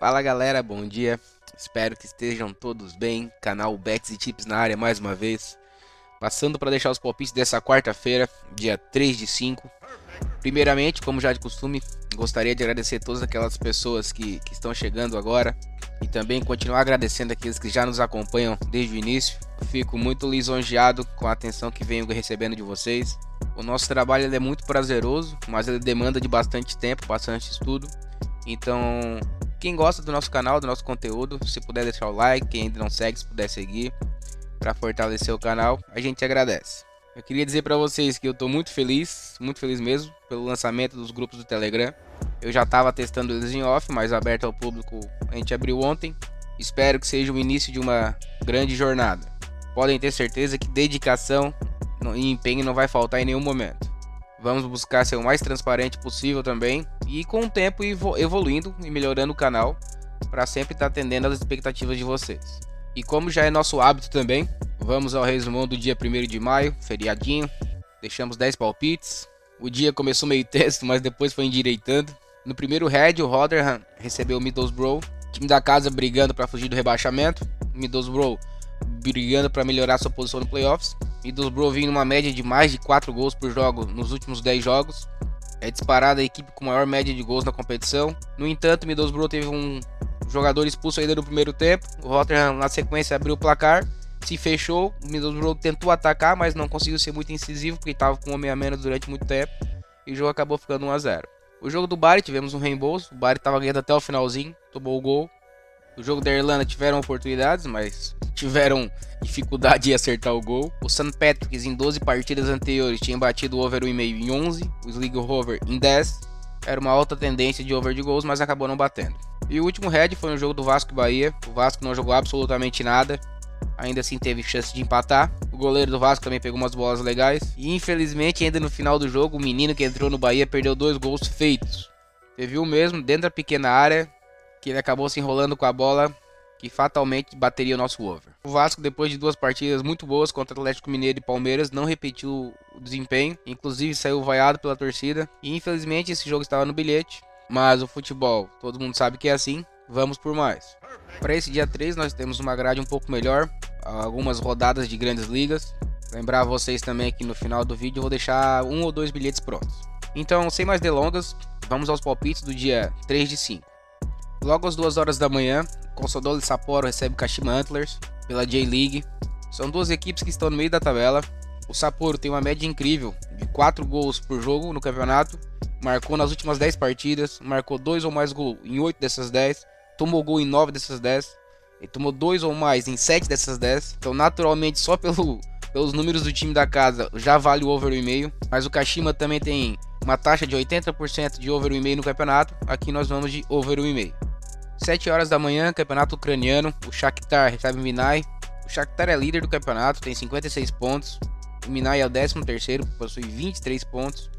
Fala galera, bom dia. Espero que estejam todos bem. Canal Bets e Tips na área mais uma vez. Passando para deixar os palpites dessa quarta-feira, dia 3/5. Primeiramente, como já de costume, gostaria de agradecer todas aquelas pessoas que estão chegando agora. E também continuar agradecendo aqueles que já nos acompanham desde o início. Fico muito lisonjeado com a atenção que venho recebendo de vocês. O nosso trabalho ele é muito prazeroso, mas ele demanda de bastante tempo, bastante estudo. Então, quem gosta do nosso canal, do nosso conteúdo, se puder deixar o like, quem ainda não segue, se puder seguir, para fortalecer o canal, a gente agradece. Eu queria dizer para vocês que eu estou muito feliz mesmo, pelo lançamento dos grupos do Telegram. Eu já estava testando eles em off, mas aberto ao público a gente abriu ontem. Espero que seja o início de uma grande jornada. Podem ter certeza que dedicação e empenho não vai faltar em nenhum momento. Vamos buscar ser o mais transparente possível também e com o tempo evoluindo e melhorando o canal para sempre estar atendendo às expectativas de vocês. E como já é nosso hábito também, vamos ao resumão do dia 1º de maio, feriadinho. Deixamos 10 palpites. O dia começou meio tenso, mas depois foi endireitando. No primeiro head, o Rotherham recebeu o Middlesbrough, time da casa brigando para fugir do rebaixamento. Middlesbrough brigando para melhorar sua posição no playoffs. Middlesbrough vindo numa média de mais de 4 gols por jogo nos últimos 10 jogos. É disparada a equipe com maior média de gols na competição. No entanto, Middlesbrough teve um jogador expulso ainda no primeiro tempo. O Rotherham na sequência abriu o placar, se fechou. O Middlesbrough tentou atacar, mas não conseguiu ser muito incisivo porque estava com um homem a menos durante muito tempo. E o jogo acabou ficando 1-0. O jogo do Bari tivemos um reembolso. O Bari estava ganhando até o finalzinho, tomou o gol. O jogo da Irlanda tiveram oportunidades, mas tiveram dificuldade em acertar o gol. O St. Patrick's em 12 partidas anteriores tinha batido o over 1,5 em 11, o Sligo Rover em 10. Era uma alta tendência de over de gols, mas acabou não batendo. E o último head foi no jogo do Vasco e Bahia. O Vasco não jogou absolutamente nada, ainda assim teve chance de empatar. O goleiro do Vasco também pegou umas bolas legais. E infelizmente ainda no final do jogo, o menino que entrou no Bahia perdeu 2 gols feitos. Teve um mesmo dentro da pequena área, que ele acabou se enrolando com a bola, que fatalmente bateria o nosso over. O Vasco, depois de 2 partidas muito boas contra o Atlético Mineiro e Palmeiras, não repetiu o desempenho, inclusive saiu vaiado pela torcida. E infelizmente esse jogo estava no bilhete, mas o futebol, todo mundo sabe que é assim, vamos por mais. Para esse dia 3 nós temos uma grade um pouco melhor, algumas rodadas de grandes ligas. Lembrar vocês também que no final do vídeo eu vou deixar 1 ou 2 bilhetes prontos. Então, sem mais delongas, vamos aos palpites do dia 3/5. Logo às 2 horas da manhã, Consadole Sapporo recebe o Kashima Antlers pela J-League. São 2 equipes que estão no meio da tabela. O Sapporo tem uma média incrível de 4 gols por jogo no campeonato. Marcou nas últimas 10 partidas, marcou 2 ou mais gols em 8 dessas 10. Tomou gol em 9 dessas 10. Ele tomou 2 ou mais em 7 dessas 10. Então naturalmente só pelos números do time da casa já vale o over 1,5. Mas o Kashima também tem uma taxa de 80% de over 1,5 no campeonato. Aqui nós vamos de over 1,5. 7 horas da manhã, campeonato ucraniano. O Shakhtar recebe o Minai. O Shakhtar é líder do campeonato, tem 56 pontos. O Minai é o 13º, possui 23 pontos.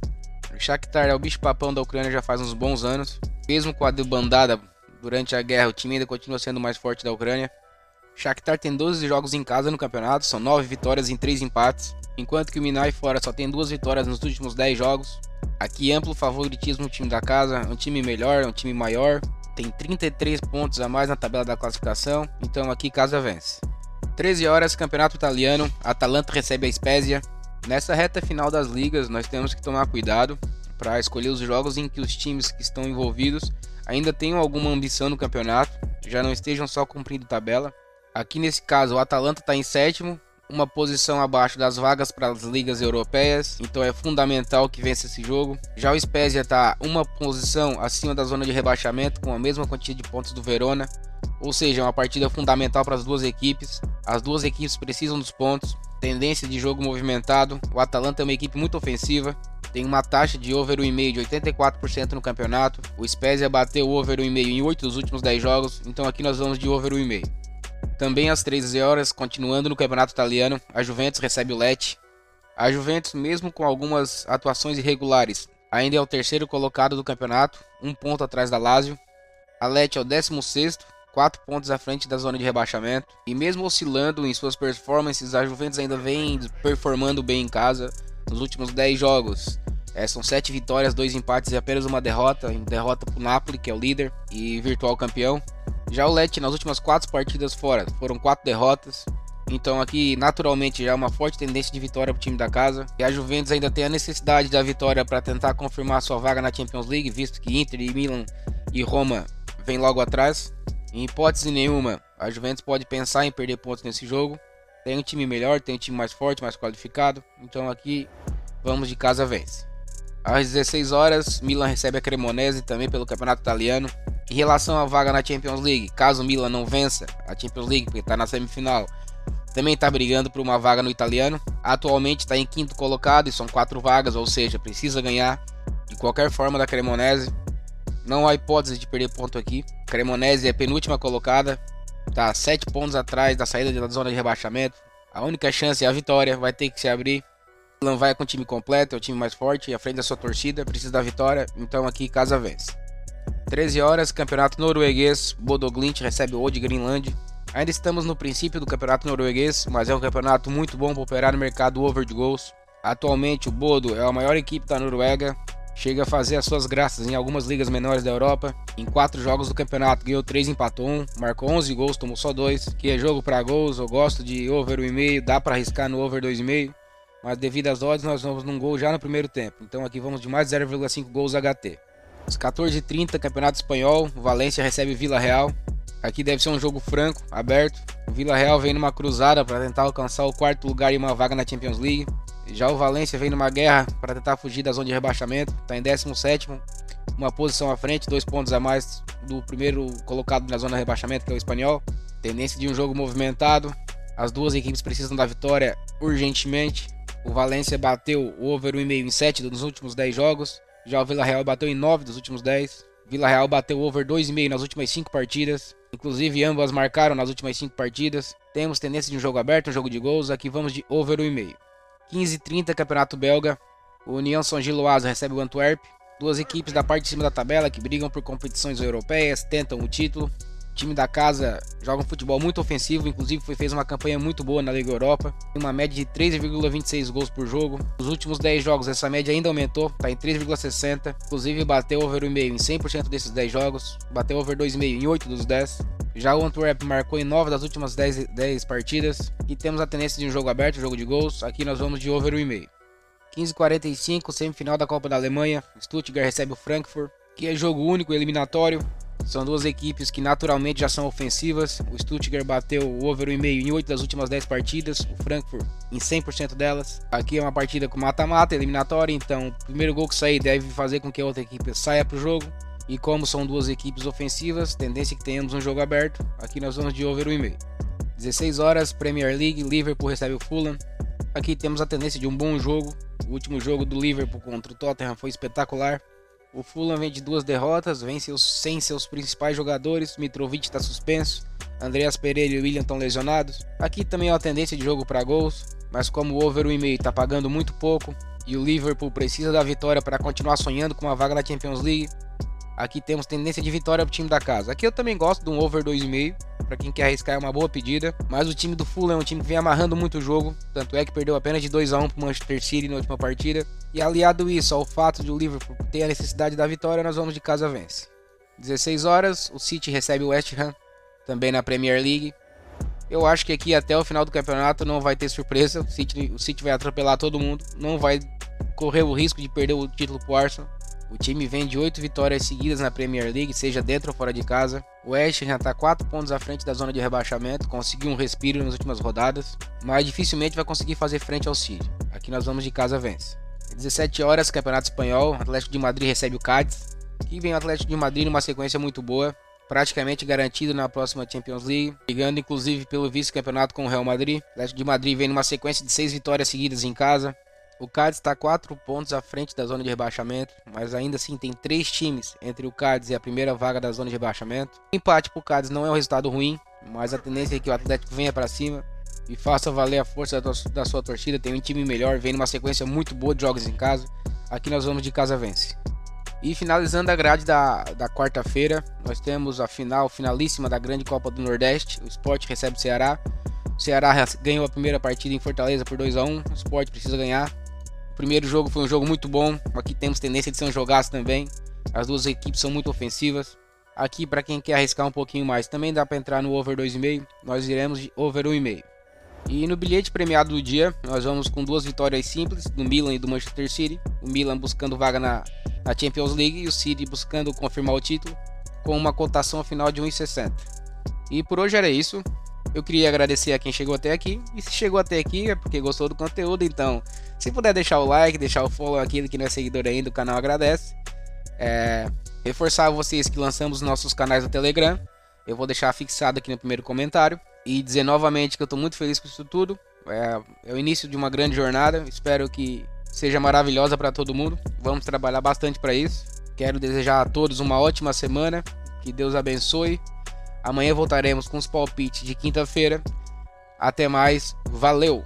O Shakhtar é o bicho-papão da Ucrânia já faz uns bons anos. Mesmo com a debandada durante a guerra, o time ainda continua sendo o mais forte da Ucrânia. O Shakhtar tem 12 jogos em casa no campeonato, são 9 vitórias e 3 empates. Enquanto que o Minai fora só tem 2 vitórias nos últimos 10 jogos. Aqui amplo favoritismo no time da casa, um time melhor, um time maior. Tem 33 pontos a mais na tabela da classificação, então aqui casa vence. 13 horas, campeonato italiano, Atalanta recebe a Spezia. Nessa reta final das ligas, nós temos que tomar cuidado para escolher os jogos em que os times que estão envolvidos ainda tenham alguma ambição no campeonato, já não estejam só cumprindo tabela. Aqui nesse caso, o Atalanta está em 7º, uma posição abaixo das vagas para as ligas europeias, então é fundamental que vença esse jogo. Já o Spezia está uma posição acima da zona de rebaixamento, com a mesma quantia de pontos do Verona, ou seja, é uma partida fundamental para as duas equipes. As duas equipes precisam dos pontos, tendência de jogo movimentado. O Atalanta é uma equipe muito ofensiva, tem uma taxa de over 1,5 de 84% no campeonato. O Spezia bateu o over 1,5 em 8 dos últimos 10 jogos, então aqui nós vamos de over 1,5. Também às 13 horas, continuando no campeonato italiano, a Juventus recebe o Lecce. A Juventus, mesmo com algumas atuações irregulares, ainda é o 3º colocado do campeonato, 1 ponto atrás da Lazio. A Lecce é o 16º, 4 pontos à frente da zona de rebaixamento. E mesmo oscilando em suas performances, a Juventus ainda vem performando bem em casa. Nos últimos 10 jogos, São 7 vitórias, 2 empates e apenas uma derrota. Derrota para o Napoli, que é o líder e virtual campeão. Já o Lecce, nas últimas 4 partidas fora, foram 4 derrotas. Então aqui, naturalmente, já é uma forte tendência de vitória para o time da casa. E a Juventus ainda tem a necessidade da vitória para tentar confirmar sua vaga na Champions League, visto que Inter e Milan e Roma vêm logo atrás. Em hipótese nenhuma, a Juventus pode pensar em perder pontos nesse jogo. Tem um time melhor, tem um time mais forte, mais qualificado. Então aqui, vamos de casa vence. Às 16 horas, Milan recebe a Cremonese também pelo Campeonato Italiano. Em relação à vaga na Champions League, caso o Milan não vença a Champions League, porque está na semifinal, também está brigando por uma vaga no italiano. Atualmente está em quinto colocado e são 4 vagas, ou seja, precisa ganhar de qualquer forma da Cremonese. Não há hipótese de perder ponto aqui. Cremonese é penúltima colocada, está 7 pontos atrás da saída da zona de rebaixamento. A única chance é a vitória, vai ter que se abrir. O Milan vai com o time completo, é o time mais forte, à frente da sua torcida, precisa da vitória, então aqui casa vence. 13 horas, campeonato norueguês, Bodo Glimt recebe o Odd Grenland. Ainda estamos no princípio do campeonato norueguês, mas é um campeonato muito bom para operar no mercado over de gols. Atualmente o Bodo é a maior equipe da Noruega, chega a fazer as suas graças em algumas ligas menores da Europa. Em 4 jogos do campeonato ganhou 3, empatou 1, marcou 11 gols, tomou só 2. Que é jogo para gols, eu gosto de over 1,5, dá para arriscar no over 2,5. Mas devido às odds nós vamos num gol já no primeiro tempo, então aqui vamos de mais 0,5 gols HT. Às 14h30, Campeonato Espanhol, o Valência recebe o Vila Real. Aqui deve ser um jogo franco, aberto. O Vila Real vem numa cruzada para tentar alcançar o 4º lugar e uma vaga na Champions League. Já o Valência vem numa guerra para tentar fugir da zona de rebaixamento. Está em 17º, uma posição à frente, 2 pontos a mais do primeiro colocado na zona de rebaixamento, que é o Espanhol. Tendência de um jogo movimentado. As duas equipes precisam da vitória urgentemente. O Valência bateu o over 1,5 em 7 dos últimos 10 jogos. Já o Vila Real bateu em 9 dos últimos 10. Vila Real bateu over 2,5 nas últimas 5 partidas. Inclusive ambas marcaram nas últimas 5 partidas. Temos tendência de um jogo aberto, um jogo de gols. Aqui vamos de over 1,5. 15h30, Campeonato Belga. O União Saint-Gilloise recebe o Antwerp. Duas equipes da parte de cima da tabela que brigam por competições europeias, tentam o título. O time da casa joga um futebol muito ofensivo, inclusive fez uma campanha muito boa na Liga Europa. Tem uma média de 3,26 gols por jogo. Nos últimos 10 jogos essa média ainda aumentou, está em 3,60. Inclusive bateu over 1,5 em 100% desses 10 jogos. Bateu over 2,5 em 8 dos 10. Já o Antwerp marcou em 9 das últimas 10 partidas. E temos a tendência de um jogo aberto, um jogo de gols. Aqui nós vamos de over 1,5. 15h45, semifinal da Copa da Alemanha. Stuttgart recebe o Frankfurt, que é jogo único eliminatório. São duas equipes que naturalmente já são ofensivas. O Stuttgart bateu o over 1,5 em 8 das últimas 10 partidas. O Frankfurt em 100% delas. Aqui é uma partida com mata-mata, eliminatória. Então o primeiro gol que sair deve fazer com que a outra equipe saia para o jogo. E como são duas equipes ofensivas, tendência que tenhamos um jogo aberto. Aqui nós vamos de over 1,5. 16 horas, Premier League, Liverpool recebe o Fulham. Aqui temos a tendência de um bom jogo. O último jogo do Liverpool contra o Tottenham foi espetacular. O Fulham vem de 2 derrotas, vem sem seus principais jogadores. Mitrovic está suspenso, Andreas Pereira e Willian estão lesionados. Aqui também é uma tendência de jogo para gols, mas como o over 1,5 está pagando muito pouco e o Liverpool precisa da vitória para continuar sonhando com uma vaga na Champions League, aqui temos tendência de vitória para o time da casa. Aqui eu também gosto de um over 2,5, para quem quer arriscar é uma boa pedida, mas o time do Fulham é um time que vem amarrando muito o jogo, tanto é que perdeu apenas de 2-1 para o Manchester City na última partida. E aliado isso ao fato de o Liverpool ter a necessidade da vitória, nós vamos de casa vence. 16 horas, o City recebe o West Ham, também na Premier League. Eu acho que aqui até o final do campeonato não vai ter surpresa, o City vai atropelar todo mundo, não vai correr o risco de perder o título para o Arsenal. O time vem de 8 vitórias seguidas na Premier League, seja dentro ou fora de casa. O West Ham está 4 pontos à frente da zona de rebaixamento, conseguiu um respiro nas últimas rodadas, mas dificilmente vai conseguir fazer frente ao City. Aqui nós vamos de casa vence. 17 horas, Campeonato Espanhol, Atlético de Madrid recebe o Cádiz. Aqui vem o Atlético de Madrid numa sequência muito boa, praticamente garantido na próxima Champions League, brigando inclusive pelo vice-campeonato com o Real Madrid. O Atlético de Madrid vem numa sequência de 6 vitórias seguidas em casa. O Cádiz está 4 pontos à frente da zona de rebaixamento, mas ainda assim tem 3 times entre o Cádiz e a primeira vaga da zona de rebaixamento. O empate para o Cádiz não é um resultado ruim, mas a tendência é que o Atlético venha para cima e faça valer a força da sua torcida. Tem um time melhor, vem numa sequência muito boa de jogos em casa. Aqui nós vamos de casa vence. E finalizando a grade da quarta-feira, nós temos a finalíssima da grande Copa do Nordeste. O Sport recebe o Ceará. O Ceará ganhou a primeira partida em Fortaleza por 2-1. O Sport precisa ganhar. O primeiro jogo foi um jogo muito bom. Aqui temos tendência de ser um jogaço também. As duas equipes são muito ofensivas. Aqui, para quem quer arriscar um pouquinho mais, também dá para entrar no over 2,5. Nós iremos de over 1,5. E no bilhete premiado do dia, nós vamos com duas vitórias simples, do Milan e do Manchester City. O Milan buscando vaga na Champions League e o City buscando confirmar o título, com uma cotação final de 1,60. E por hoje era isso. Eu queria agradecer a quem chegou até aqui. E se chegou até aqui é porque gostou do conteúdo. Então, se puder deixar o like, deixar o follow, aquele que não é seguidor ainda, o canal agradece. Reforçar vocês que lançamos nossos canais no Telegram. Eu vou deixar fixado aqui no primeiro comentário. E dizer novamente que eu estou muito feliz com isso tudo. É o início de uma grande jornada. Espero que seja maravilhosa para todo mundo. Vamos trabalhar bastante para isso. Quero desejar a todos uma ótima semana. Que Deus abençoe. Amanhã voltaremos com os palpites de quinta-feira. Até mais. Valeu!